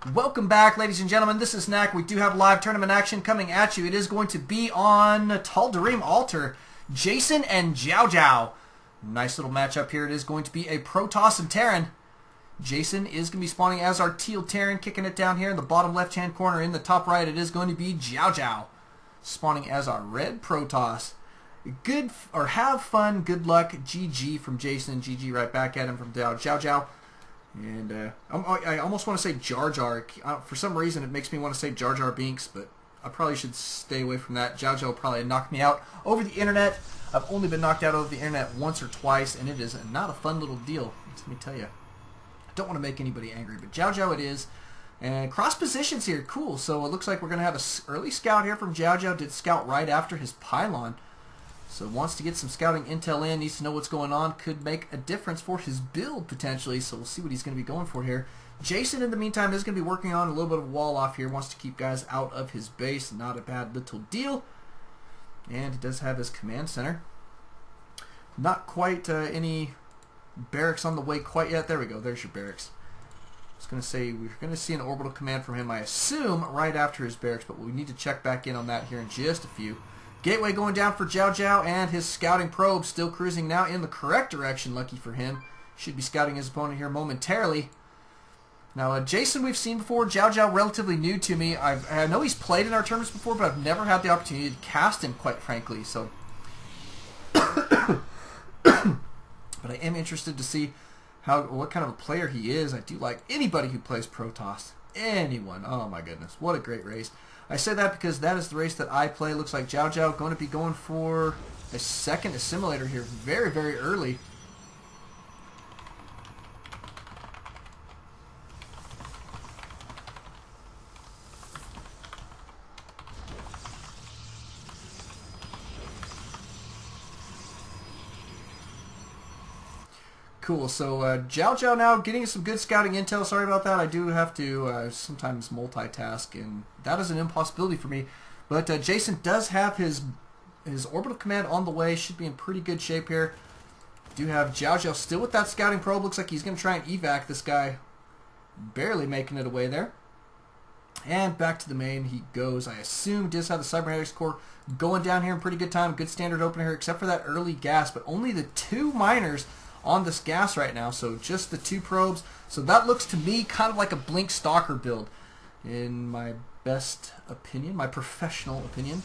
Welcome back, ladies and gentlemen. This is Knack. We do have live tournament action coming at you. It is going to be on Tal'Darim Altar. Jason and JeowJeow. Nice little matchup here. It is going to be a Protoss and Terran. Jason is going to be spawning as our Teal Terran, kicking it down here in the bottom left-hand corner. In the top right, it is going to be JeowJeow, spawning as our Red Protoss. Good, or have fun, good luck, GG from Jason. GG right back at him from JeowJeow. And I almost want to say Jar Jar. For some reason, it makes me want to say Jar Jar Binks, but I probably should stay away from that. JeowJeow will probably knock me out over the internet. I've only been knocked out over the internet once or twice, and it is not a fun little deal. Let me tell you. I don't want to make anybody angry, but JeowJeow it is. And cross positions here, cool. So it looks like we're going to have an early scout here from JeowJeow. Did scout right after his pylon. So wants to get some scouting intel in, needs to know what's going on, could make a difference for his build potentially, so we'll see what he's going to be going for here. Jason, in the meantime, is going to be working on a little bit of wall off here, wants to keep guys out of his base, not a bad little deal. And he does have his command center. Not quite any barracks on the way quite yet. There we go, there's your barracks. I was going to say, we're going to see an orbital command from him, I assume, right after his barracks, but we need to check back in on that here in just a few. Gateway going down for JeowJeow, and his scouting probe still cruising now in the correct direction. Lucky for him. Should be scouting his opponent here momentarily. Now, Jason we've seen before. JeowJeow relatively new to me. I know he's played in our tournaments before, but I've never had the opportunity to cast him, quite frankly. So, but I am interested to see what kind of a player he is. I do like anybody who plays Protoss. Anyone. Oh my goodness, what a great race. I say that because that is the race that I play. Looks like JeowJeow going to be going for a second assimilator here very, very early. Cool, so JeowJeow now getting some good scouting intel. Sorry about that. I do have to sometimes multitask, and that is an impossibility for me. But Jason does have his orbital command on the way. Should be in pretty good shape here. Do have JeowJeow still with that scouting probe. Looks like he's going to try and evac this guy. Barely making it away there. And back to the main he goes. I assume does have the cybernetics core going down here in pretty good time. Good standard opener here, except for that early gas. But only the 2 miners on this gas right now, so just the 2 probes. So that looks to me kind of like a Blink Stalker build, in my best opinion, my professional opinion.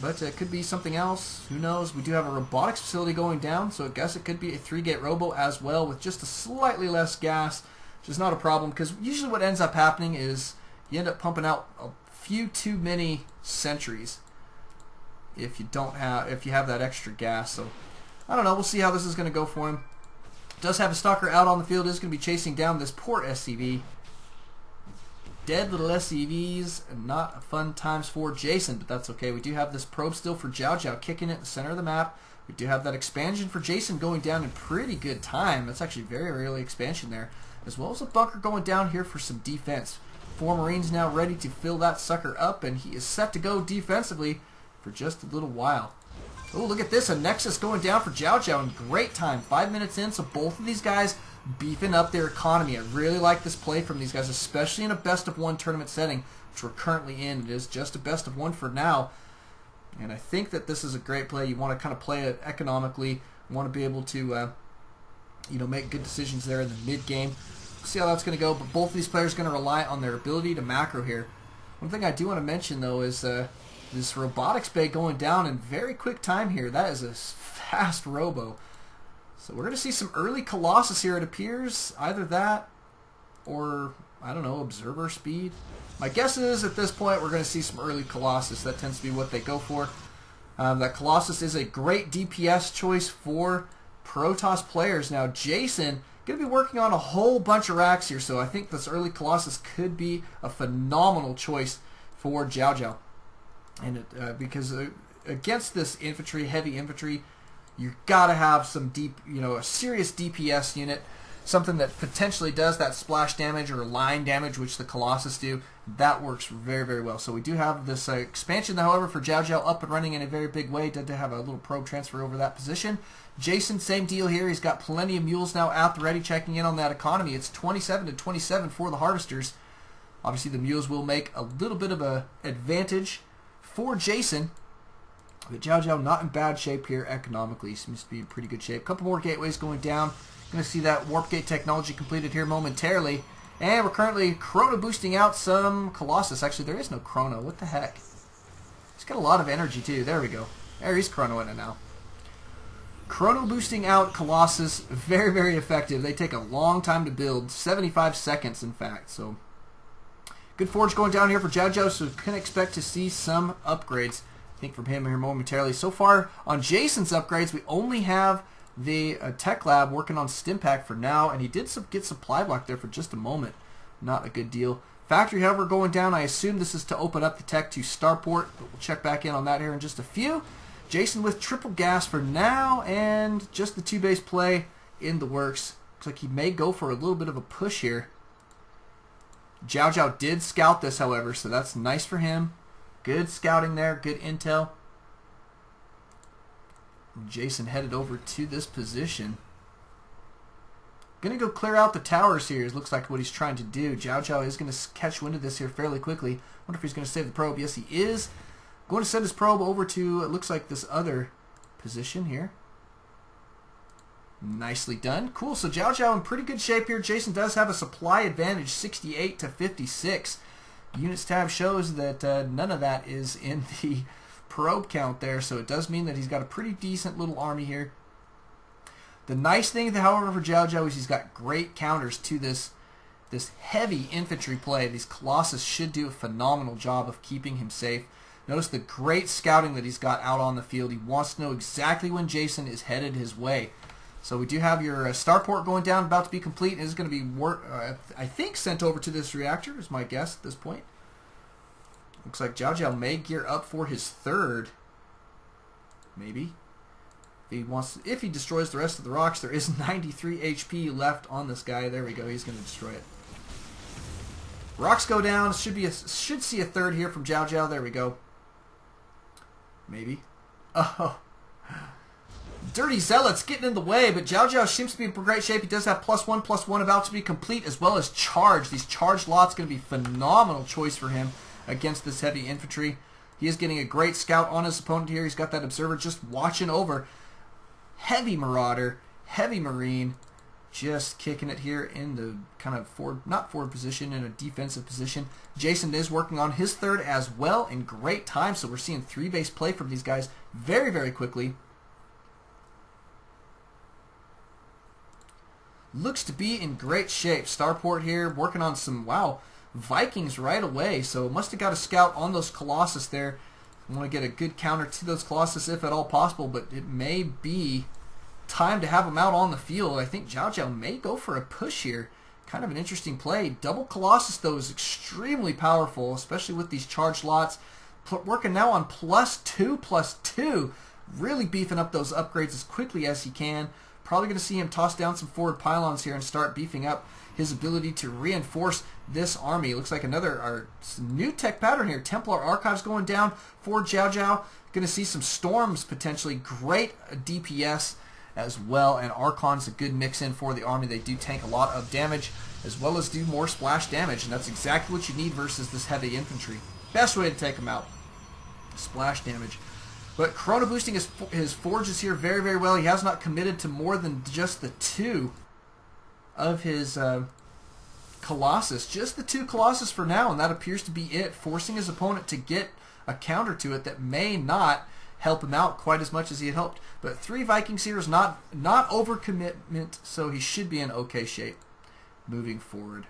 But it could be something else. Who knows? We do have a robotics facility going down, so I guess it could be a 3-gate robo as well with just a slightly less gas, which is not a problem, because usually what ends up happening is you end up pumping out a few too many sentries if you have that extra gas. So I don't know. We'll see how this is going to go for him. Does have a stalker out on the field. Is going to be chasing down this poor SCV. Dead little SCVs. Not fun times for Jason, but that's okay. We do have this probe still for JeowJeow kicking it in the center of the map. We do have that expansion for Jason going down in pretty good time. That's actually very early expansion there. As well as a bunker going down here for some defense. 4 Marines now ready to fill that sucker up, and he is set to go defensively for just a little while. Oh, look at this. A Nexus going down for JeowJeow in great time. 5 minutes in, so both of these guys beefing up their economy. I really like this play from these guys, especially in a best-of-1 tournament setting, which we're currently in. It is just a best-of-1 for now. And I think that this is a great play. You want to kind of play it economically. You want to be able to make good decisions there in the mid-game. See how that's going to go, but both of these players are going to rely on their ability to macro here. One thing I do want to mention, though, is this robotics bay going down in very quick time here. That is a fast robo. So we're going to see some early Colossus here, it appears. Either that or, I don't know, observer speed. My guess is at this point we're going to see some early Colossus. That tends to be what they go for. That Colossus is a great DPS choice for Protoss players. Now Jason going to be working on a whole bunch of racks here, so I think this early Colossus could be a phenomenal choice for JeowJeow. And because against this infantry, heavy infantry, you got to have some a serious DPS unit, something that potentially does that splash damage or line damage, which the Colossus do. That works very, very well. So we do have this expansion, however, for JeowJeow up and running in a very big way. Did have a little probe transfer over that position. Jason, same deal here. He's got plenty of mules now at the ready, checking in on that economy. It's 27 to 27 for the Harvesters. Obviously, the mules will make a little bit of an advantage for Jason. But JeowJeow not in bad shape here economically. Seems to be in pretty good shape. A couple more gateways going down. Going to see that warp gate technology completed here momentarily. And we're currently chrono boosting out some Colossus. Actually, there is no chrono. What the heck? He's got a lot of energy too. There we go. There, he's chronoing it now. Chrono boosting out Colossus. Very, very effective. They take a long time to build. 75 seconds, in fact. So, good forge going down here for JeowJeow. So, we can expect to see some upgrades, I think, from him here momentarily. So far, on Jason's upgrades, we only have the Tech Lab working on Stimpack for now, and he did get supply block there for just a moment. Not a good deal. Factory, however, going down. I assume this is to open up the tech to Starport, but we'll check back in on that here in just a few. Jason with triple gas for now, and just the 2-base play in the works. Looks like he may go for a little bit of a push here. JeowJeow did scout this, however, so that's nice for him. Good scouting there, good intel. Jason headed over to this position. Going to go clear out the towers here. It looks like what he's trying to do. JeowJeow is going to catch wind of this here fairly quickly. Wonder if he's going to save the probe. Yes, he is. Going to send his probe over to, it looks like, this other position here. Nicely done. Cool. So JeowJeow in pretty good shape here. Jason does have a supply advantage, 68 to 56. Units tab shows that none of that is in the probe count there, so it does mean that he's got a pretty decent little army here. The nice thing, however, for JeowJeow is he's got great counters to this heavy infantry play. These Colossus should do a phenomenal job of keeping him safe. Notice the great scouting that he's got out on the field. He wants to know exactly when Jason is headed his way. So we do have your starport going down, about to be complete. It is going to be, I think, sent over to this reactor, is my guess at this point. Looks like JeowJeow may gear up for his third. Maybe. If he destroys the rest of the rocks, there is 93 HP left on this guy. There we go. He's going to destroy it. Rocks go down. Should see a third here from JeowJeow. There we go. Maybe. Oh. Dirty Zealots getting in the way, but JeowJeow seems to be in great shape. He does have +1/+1 about to be complete, as well as charge. These charge lots going to be phenomenal choice for him against this heavy infantry. He is getting a great scout on his opponent here. He's got that observer just watching over. Heavy Marauder, heavy Marine, just kicking it here in the kind of not forward position, in a defensive position. Jason is working on his third as well in great time, so we're seeing 3-base play from these guys very, very quickly. Looks to be in great shape. Starport here working on some, wow, Vikings right away, so must have got a scout on those Colossus there. I want to get a good counter to those Colossus if at all possible, but it may be time to have them out on the field. I think JeowJeow may go for a push here. Kind of an interesting play. Double Colossus, though, is extremely powerful, especially with these charged lots. Working now on +2/+2. Really beefing up those upgrades as quickly as he can. Probably going to see him toss down some forward pylons here and start beefing up his ability to reinforce this army. Looks like another new tech pattern here. Templar Archives going down for JeowJeow. Going to see some Storms potentially. Great DPS as well. And Archon's a good mix-in for the army. They do tank a lot of damage as well as do more splash damage. And that's exactly what you need versus this heavy infantry. Best way to take them out. Splash damage. But chrono boosting his forges here very, very well. He has not committed to more than just the 2 of his Colossus. Just the 2 Colossus for now, and that appears to be it, forcing his opponent to get a counter to it that may not help him out quite as much as he had hoped. But 3 Vikings here is not overcommitment, so he should be in okay shape moving forward.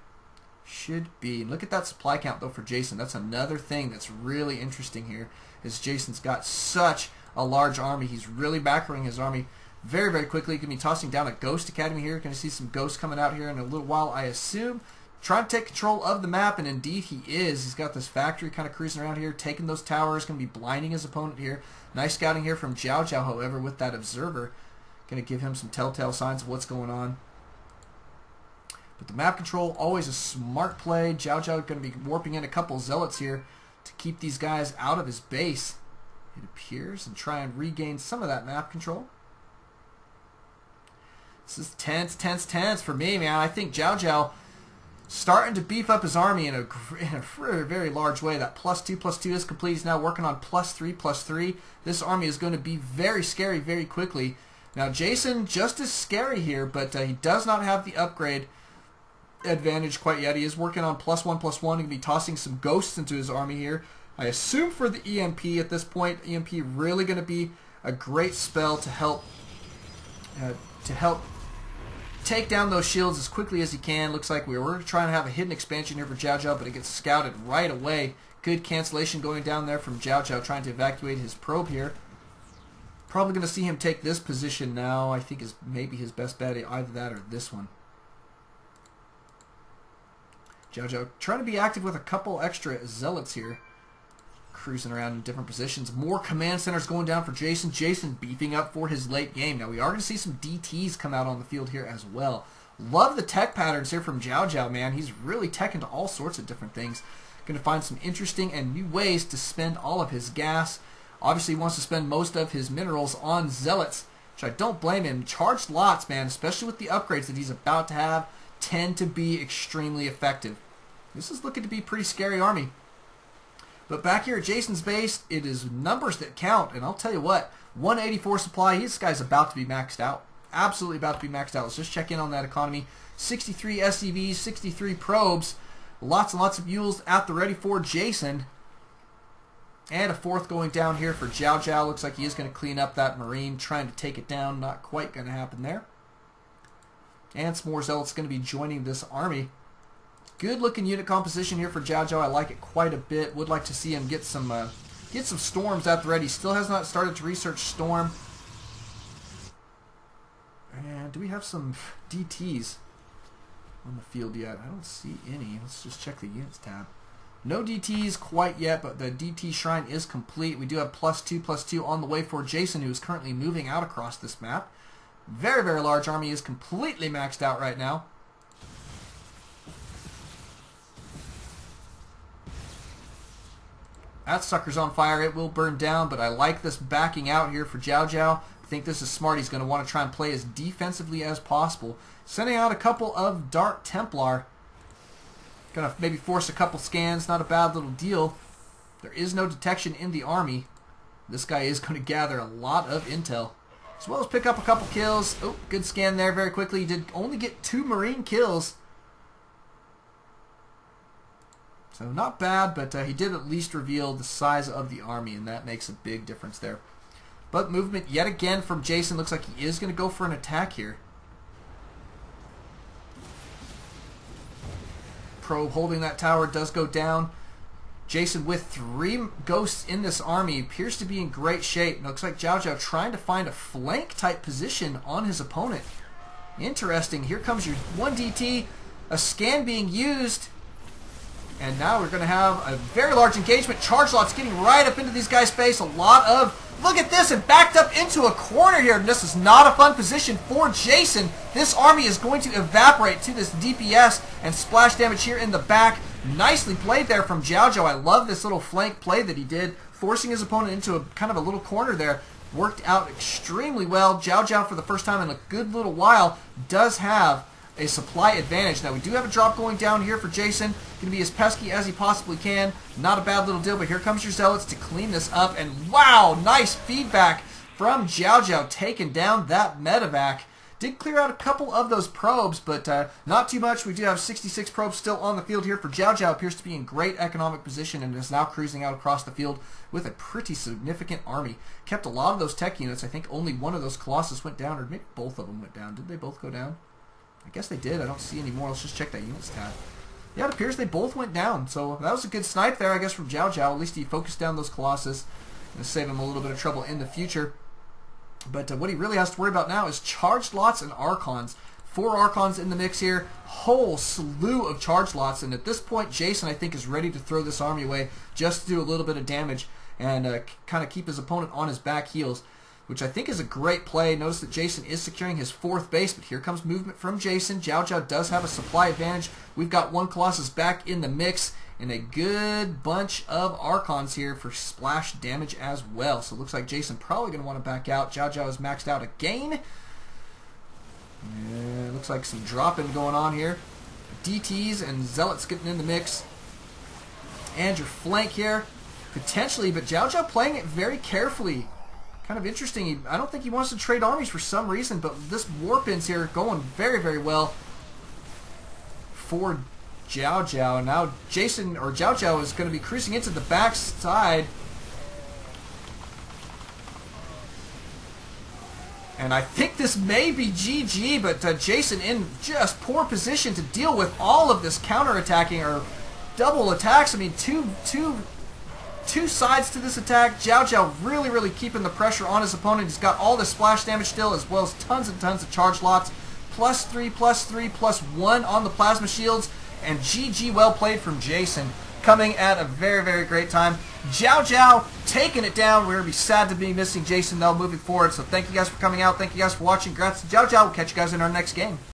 Should be. Look at that supply count, though, for Jason. That's another thing that's really interesting here, is Jason's got such a large army. He's really backering his army very, very quickly. Going to be tossing down a Ghost Academy here. Going to see some ghosts coming out here in a little while, I assume. Trying to take control of the map, and indeed he is. He's got this factory kind of cruising around here, taking those towers. Going to be blinding his opponent here. Nice scouting here from JeowJeow, however, with that observer. Going to give him some telltale signs of what's going on. But the map control, always a smart play. JeowJeow going to be warping in a couple Zealots here to keep these guys out of his base, it appears, and try and regain some of that map control. This is tense, tense, tense for me, man. I think JeowJeow starting to beef up his army in a very, very large way. That +2/+2 is complete. He's now working on +3/+3. This army is going to be very scary very quickly. Now, Jason just as scary here, but he does not have the upgrade advantage quite yet. He is working on +1/+1. He's going to be tossing some ghosts into his army here. I assume for the EMP at this point. EMP really going to be a great spell to help take down those shields as quickly as he can. Looks like we're trying to have a hidden expansion here for JeowJeow, but it gets scouted right away. Good cancellation going down there from JeowJeow trying to evacuate his probe here. Probably going to see him take this position now. I think is maybe his best bet, either that or this one. JeowJeow trying to be active with a couple extra zealots here. Cruising around in different positions. More command centers going down for Jason. Jason beefing up for his late game. Now we are going to see some DTs come out on the field here as well. Love the tech patterns here from JeowJeow, man. He's really tech into all sorts of different things. Going to find some interesting and new ways to spend all of his gas. Obviously he wants to spend most of his minerals on zealots, which I don't blame him. Charged lots, man, especially with the upgrades that he's about to have, tend to be extremely effective. This is looking to be a pretty scary army. But back here at Jason's base, it is numbers that count. And I'll tell you what, 184 supply, this guy's about to be maxed out. Absolutely about to be maxed out. Let's just check in on that economy. 63 SCVs, 63 probes, lots and lots of mules at the ready for Jason. And a fourth going down here for JeowJeow. Looks like he is going to clean up that Marine, trying to take it down. Not quite going to happen there. And some more zealots going to be joining this army. Good looking unit composition here for JeowJeow. I like it quite a bit. Would like to see him get some storms at the ready. Still has not started to research storm. And do we have some DTs on the field yet? I don't see any. Let's just check the units tab. No DTs quite yet, but the DT shrine is complete. We do have +2/+2 on the way for Jason, who is currently moving out across this map. Very, very large army is completely maxed out right now. That sucker's on fire. It will burn down, but I like this backing out here for JeowJeow. I think this is smart. He's going to want to try and play as defensively as possible. Sending out a couple of Dark Templar. Going to maybe force a couple scans. Not a bad little deal. There is no detection in the army. This guy is going to gather a lot of intel, as well as pick up a couple kills. Oh, good scan there very quickly. He did only get 2 Marine kills. So not bad, but he did at least reveal the size of the army, and that makes a big difference there. But movement yet again from Jason. Looks like he is going to go for an attack here. Probe holding that tower does go down. Jason with 3 ghosts in this army appears to be in great shape. It looks like JeowJeow trying to find a flank type position on his opponent. Interesting. Here comes your 1 DT. A scan being used. And now we're going to have a very large engagement. Charge lots getting right up into these guys' face. A lot of... Look at this, and backed up into a corner here. This is not a fun position for Jason. This army is going to evaporate to this DPS and splash damage here in the back. Nicely played there from JeowJeow. I love this little flank play that he did, forcing his opponent into a kind of a little corner there. Worked out extremely well. JeowJeow, for the first time in a good little while, does have a supply advantage. Now we do have a drop going down here for Jason. Going to be as pesky as he possibly can. Not a bad little deal, but here comes your zealots to clean this up. And wow, nice feedback from JeowJeow, taking down that medevac. Did clear out a couple of those probes, but not too much. We do have 66 probes still on the field here for JeowJeow. Appears to be in great economic position and is now cruising out across the field with a pretty significant army. Kept a lot of those tech units. I think only one of those Colossus went down, or maybe both of them went down. Did they both go down? I guess they did. I don't see any more. Let's just check that units tab. Yeah, it appears they both went down. So that was a good snipe there, I guess, from JeowJeow. At least he focused down those Colossus and save him a little bit of trouble in the future. But what he really has to worry about now is charged lots and Archons. 4 Archons in the mix here. Whole slew of charged lots. And at this point, Jason, I think, is ready to throw this army away just to do a little bit of damage and kind of keep his opponent on his back heels, which I think is a great play. Notice that Jason is securing his 4th base, but here comes movement from Jason. JeowJeow does have a supply advantage. We've got 1 Colossus back in the mix, and a good bunch of Archons here for splash damage as well. So it looks like Jason probably going to want to back out. JeowJeow is maxed out again. Yeah, looks like some dropping going on here. DTs and Zealots getting in the mix. And your flank here, potentially, but JeowJeow playing it very carefully. Kind of interesting. I don't think he wants to trade armies for some reason, but this Warpins here going very, very well for JeowJeow. And now Jason, or JeowJeow, is going to be cruising into the back side. And I think this may be GG, but Jason in just poor position to deal with all of this counterattacking or double attacks. I mean, two sides to this attack. JeowJeow really, really keeping the pressure on his opponent. He's got all the splash damage still, as well as tons and tons of charge lots. +3, +3, +1 on the plasma shields. And GG, well played from Jason. Coming at a very, very great time. JeowJeow taking it down. We're going to be sad to be missing Jason, though, moving forward. So thank you guys for coming out. Thank you guys for watching. Congrats to JeowJeow. We'll catch you guys in our next game.